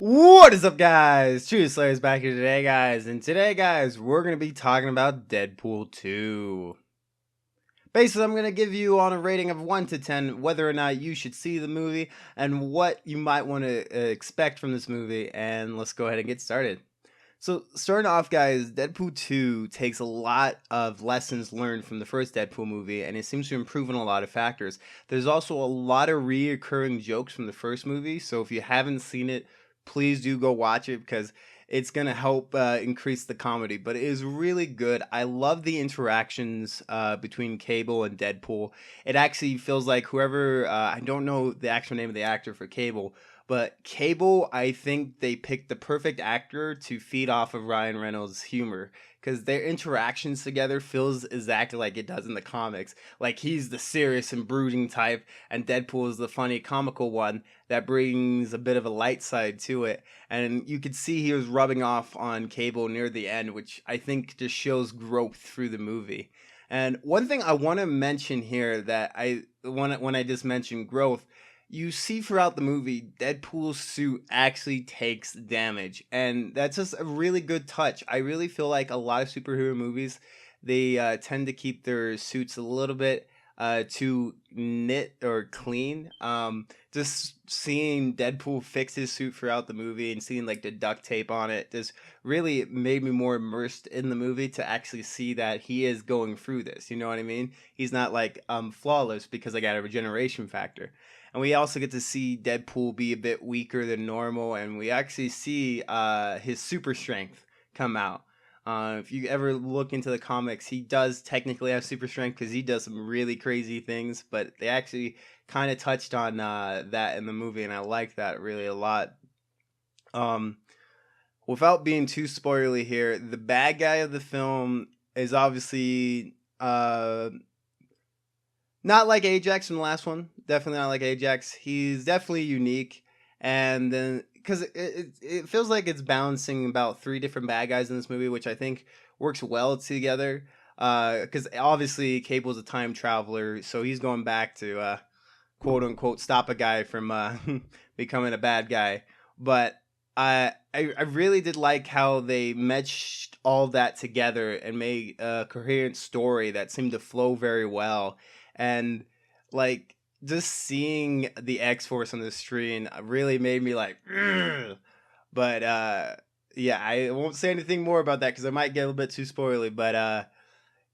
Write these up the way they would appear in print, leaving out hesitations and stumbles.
What is up, guys? ChewySlayer is back here today, guys. And today, guys, we're going to be talking about Deadpool 2. Basically, I'm going to give you on a rating of 1 to 10 whether or not you should see the movie and what you might want to expect from this movie. And let's go ahead and get started. So, starting off, guys, Deadpool 2 takes a lot of lessons learned from the first Deadpool movie, and it seems to improve on a lot of factors. There's also a lot of reoccurring jokes from the first movie, so if you haven't seen it, please do go watch it because it's going to help increase the comedy. But it is really good. I love the interactions between Cable and Deadpool. It actually feels like whoever, I don't know the actual name of the actor for Cable, but Cable, I think they picked the perfect actor to feed off of Ryan Reynolds' humor because their interactions together feels exactly like it does in the comics. Like he's the serious and brooding type, and Deadpool is the funny, comical one that brings a bit of a light side to it. And you could see he was rubbing off on Cable near the end, which I think just shows growth through the movie. And one thing I want to mention here that when I just mentioned growth, you see throughout the movie, Deadpool's suit actually takes damage, and that's just a really good touch. I really feel like a lot of superhero movies, they tend to keep their suits a little bit too knit or clean. Just seeing Deadpool fix his suit throughout the movie and seeing like the duct tape on it just really made me more immersed in the movie to actually see that he is going through this. You know what I mean? He's not like flawless because I got a regeneration factor. And we also get to see Deadpool be a bit weaker than normal, and we actually see his super strength come out. If you ever look into the comics, he does technically have super strength because he does some really crazy things, but they actually kind of touched on that in the movie, and I like that really a lot. Without being too spoilery here, the bad guy of the film is obviously not like Ajax from the last one. Definitely not like Ajax. He's definitely unique. And then, because it feels like it's balancing about 3 different bad guys in this movie, which I think works well together. Because obviously Cable's a time traveler, so he's going back to quote unquote stop a guy from becoming a bad guy. But I really did like how they meshed all that together and made a coherent story that seemed to flow very well. And like just seeing the X-Force on the screen really made me like "Ugh." But yeah, I won't say anything more about that because I might get a little bit too spoily. But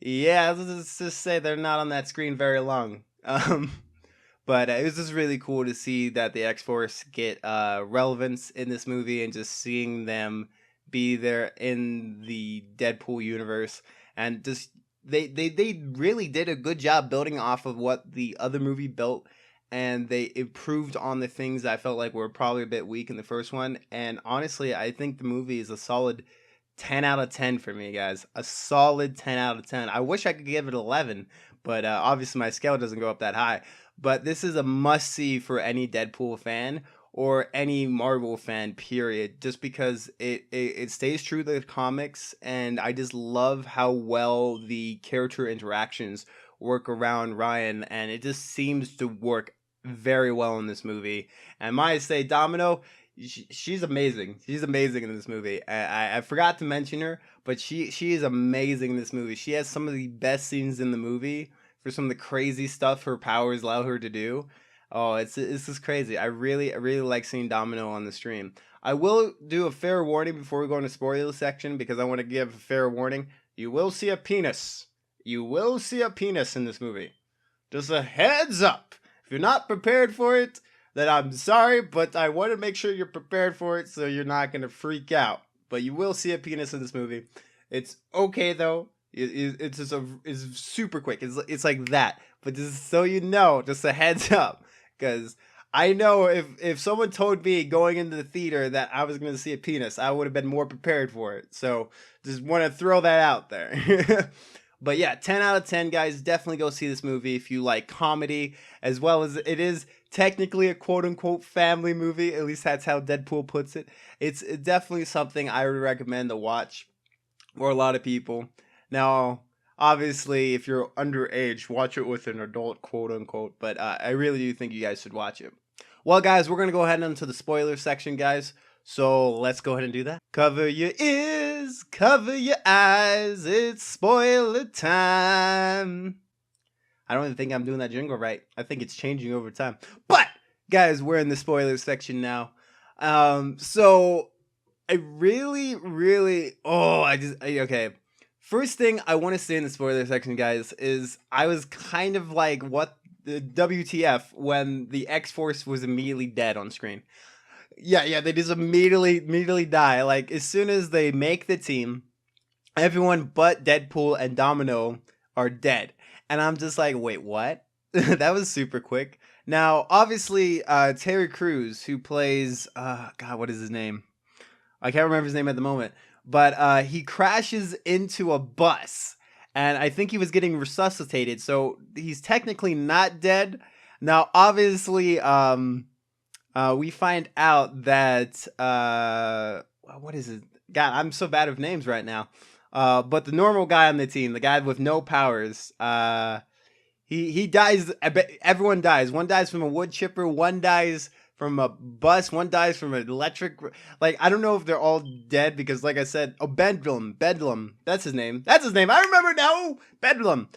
yeah, let's just say they're not on that screen very long. But it was just really cool to see that the X-Force get relevance in this movie and just seeing them be there in the Deadpool universe and just they really did a good job building off of what the other movie built, and they improved on the things that I felt like were probably a bit weak in the first one. And honestly, I think the movie is a solid 10 out of 10 for me, guys. A solid 10 out of 10. I wish I could give it 11, but obviously my scale doesn't go up that high. But this is a must-see for any Deadpool fan or any Marvel fan, period, just because it stays true to the comics, and I just love how well the character interactions work around Ryan, and it just seems to work very well in this movie. And might I say, Domino, she's amazing. She's amazing in this movie. I forgot to mention her, but she is amazing in this movie. She has some of the best scenes in the movie for some of the crazy stuff her powers allow her to do. Oh, it's just crazy. I really like seeing Domino on the stream. I will do a fair warning before we go into spoiler section because I want to give a fair warning. You will see a penis. You will see a penis in this movie. Just a heads up. If you're not prepared for it, then I'm sorry, but I want to make sure you're prepared for it so you're not going to freak out. But you will see a penis in this movie. It's okay though. It's just it's super quick. It's like that. But just so you know, just a heads up. Because I know if someone told me going into the theater that I was going to see a penis, I would have been more prepared for it. So just want to throw that out there. But yeah, 10 out of 10, guys. Definitely go see this movie if you like comedy, as well as it is technically a quote-unquote family movie. At least that's how Deadpool puts it. It's definitely something I would recommend to watch for a lot of people. Now, Obviously, if you're underage, watch it with an adult, quote unquote. But I really do think you guys should watch it. Well, guys, we're gonna go ahead into the spoiler section, guys. So let's go ahead and do that. Cover your ears, cover your eyes. It's spoiler time. I don't even think I'm doing that jingle right. I think it's changing over time. But guys, we're in the spoiler section now. So I really okay. First thing I want to say in the spoiler section, guys, is I was kind of like, what the WTF when the X-Force was immediately dead on screen. Yeah, they just immediately die. Like as soon as they make the team, everyone but Deadpool and Domino are dead. And I'm just like, wait, what? That was super quick. Now, obviously, Terry Crews, who plays God, what is his name? I can't remember his name at the moment. But he crashes into a bus. And I think he was getting resuscitated. So he's technically not dead. Now, obviously, we find out that what is it? God, I'm so bad with names right now. But the normal guy on the team, the guy with no powers, he dies. Everyone dies. One dies from a wood chipper. One dies from a bus. One dies from an electric. Like I don't know if they're all dead because, like I said, Bedlam. That's his name. I remember now. Bedlam.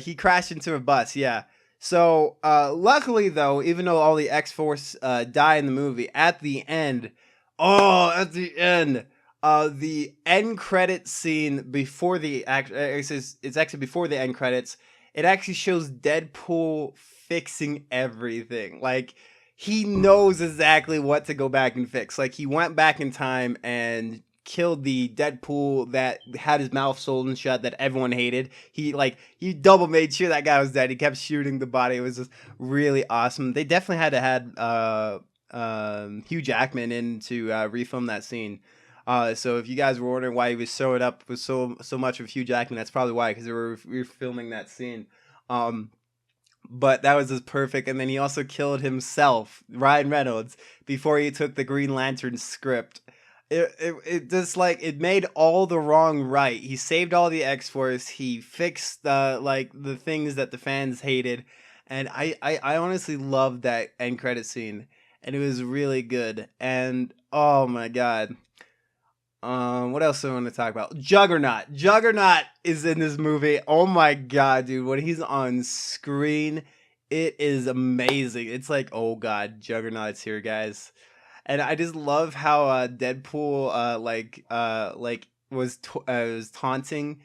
He crashed into a bus. Yeah. So luckily though, even though all the X-Force die in the movie, at the end, the end credit scene before the it's actually before the end credits. It actually shows Deadpool fixing everything. Like he knows exactly what to go back and fix. Like he went back in time and killed the Deadpool that had his mouth sewn shut that everyone hated. He double made sure that guy was dead. He kept shooting the body. It was just really awesome. They definitely had to Hugh Jackman in to refilm that scene. So if you guys were wondering why he was showing up with so much of Hugh Jackman, that's probably why, because they were refilming that scene. But that was just perfect. And then he also killed himself, Ryan Reynolds, before he took the Green Lantern script. It just like it made all the wrong right. He saved all the X-Force. He fixed the things that the fans hated, and I honestly loved that end credit scene, and it was really good. And oh my god. What else do I want to talk about? Juggernaut. Juggernaut is in this movie. Oh my god, dude. When he's on screen, it is amazing. It's like, oh god, Juggernaut's here, guys. And I just love how Deadpool was taunting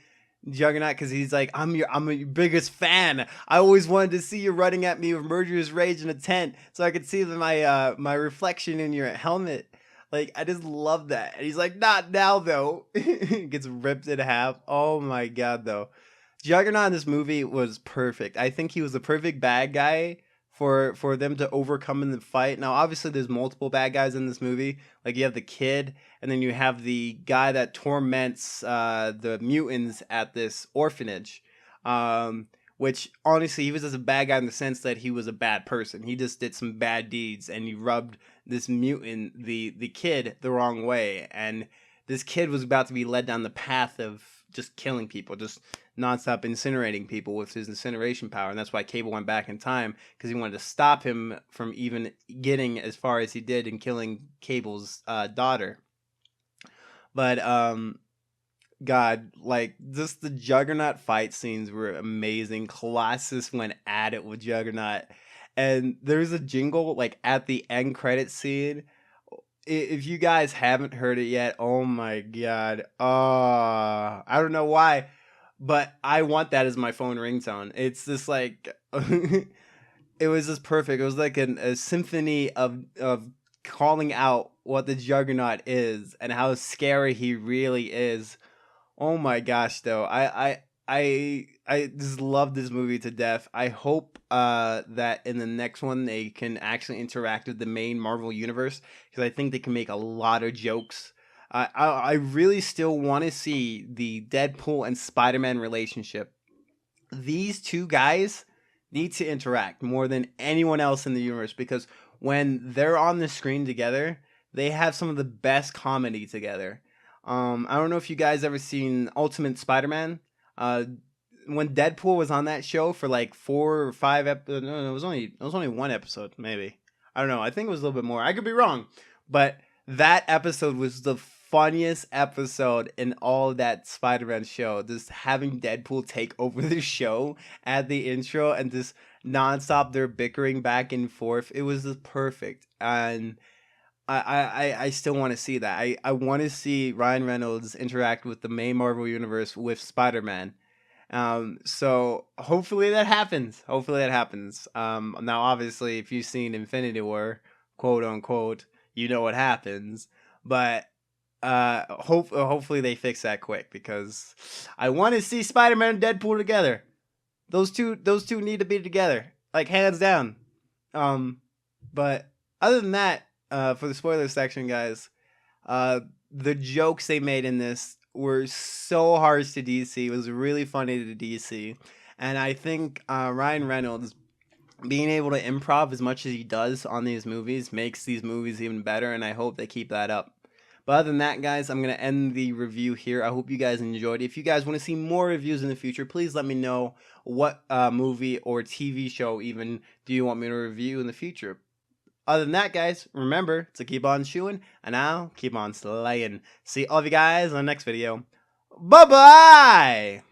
Juggernaut because he's like, I'm your biggest fan. I always wanted to see you running at me with murderous rage in a tent so I could see my reflection in your helmet. Like, I just love that. And he's like, not now, though. Gets ripped in half. Oh, my God, though. Juggernaut in this movie was perfect. I think he was the perfect bad guy for them to overcome in the fight. Now, obviously, there's multiple bad guys in this movie. Like, you have the kid, and then you have the guy that torments the mutants at this orphanage. Which, honestly, he was just a bad guy in the sense that he was a bad person. He just did some bad deeds, and he rubbed this mutant, the kid, the wrong way. And this kid was about to be led down the path of just killing people, just nonstop incinerating people with his incineration power. And that's why Cable went back in time, because he wanted to stop him from even getting as far as he did in killing Cable's daughter. But, God, like, just the Juggernaut fight scenes were amazing. Colossus went at it with Juggernaut. And there's a jingle, like, at the end credit scene. If you guys haven't heard it yet, oh my God. I don't know why, but I want that as my phone ringtone. It's just like, it was just perfect. It was like a symphony of calling out what the Juggernaut is and how scary he really is. Oh my gosh, though. I just love this movie to death. I hope that in the next one they can actually interact with the main Marvel universe, because I think they can make a lot of jokes. I really still want to see the Deadpool and Spider-Man relationship. These two guys need to interact more than anyone else in the universe, because when they're on the screen together, they have some of the best comedy together. I don't know if you guys ever seen Ultimate Spider-Man. when Deadpool was on that show for like 4 or 5 episodes. No, it was only one episode, maybe. I don't know. I think it was a little bit more. I could be wrong, but that episode was the funniest episode in all of that Spider-Man show. Just having Deadpool take over the show at the intro and just nonstop their bickering back and forth. It was just perfect, and I still want to see that. I want to see Ryan Reynolds interact with the main Marvel universe with Spider-Man. So hopefully that happens. Hopefully that happens. Now obviously if you've seen Infinity War, quote unquote, you know what happens. But hopefully they fix that quick, because I want to see Spider-Man and Deadpool together. Those two need to be together, like hands down. But other than that, for the spoiler section, guys, the jokes they made in this were so harsh to DC. It was really funny to DC, and I think Ryan Reynolds being able to improv as much as he does on these movies makes these movies even better, and I hope they keep that up. But other than that, guys, I'm going to end the review here. I hope you guys enjoyed. If you guys want to see more reviews in the future, please let me know what movie or TV show even do you want me to review in the future. Other than that, guys, remember to keep on chewing, and I'll keep on slaying. See all of you guys in the next video. Bye-bye!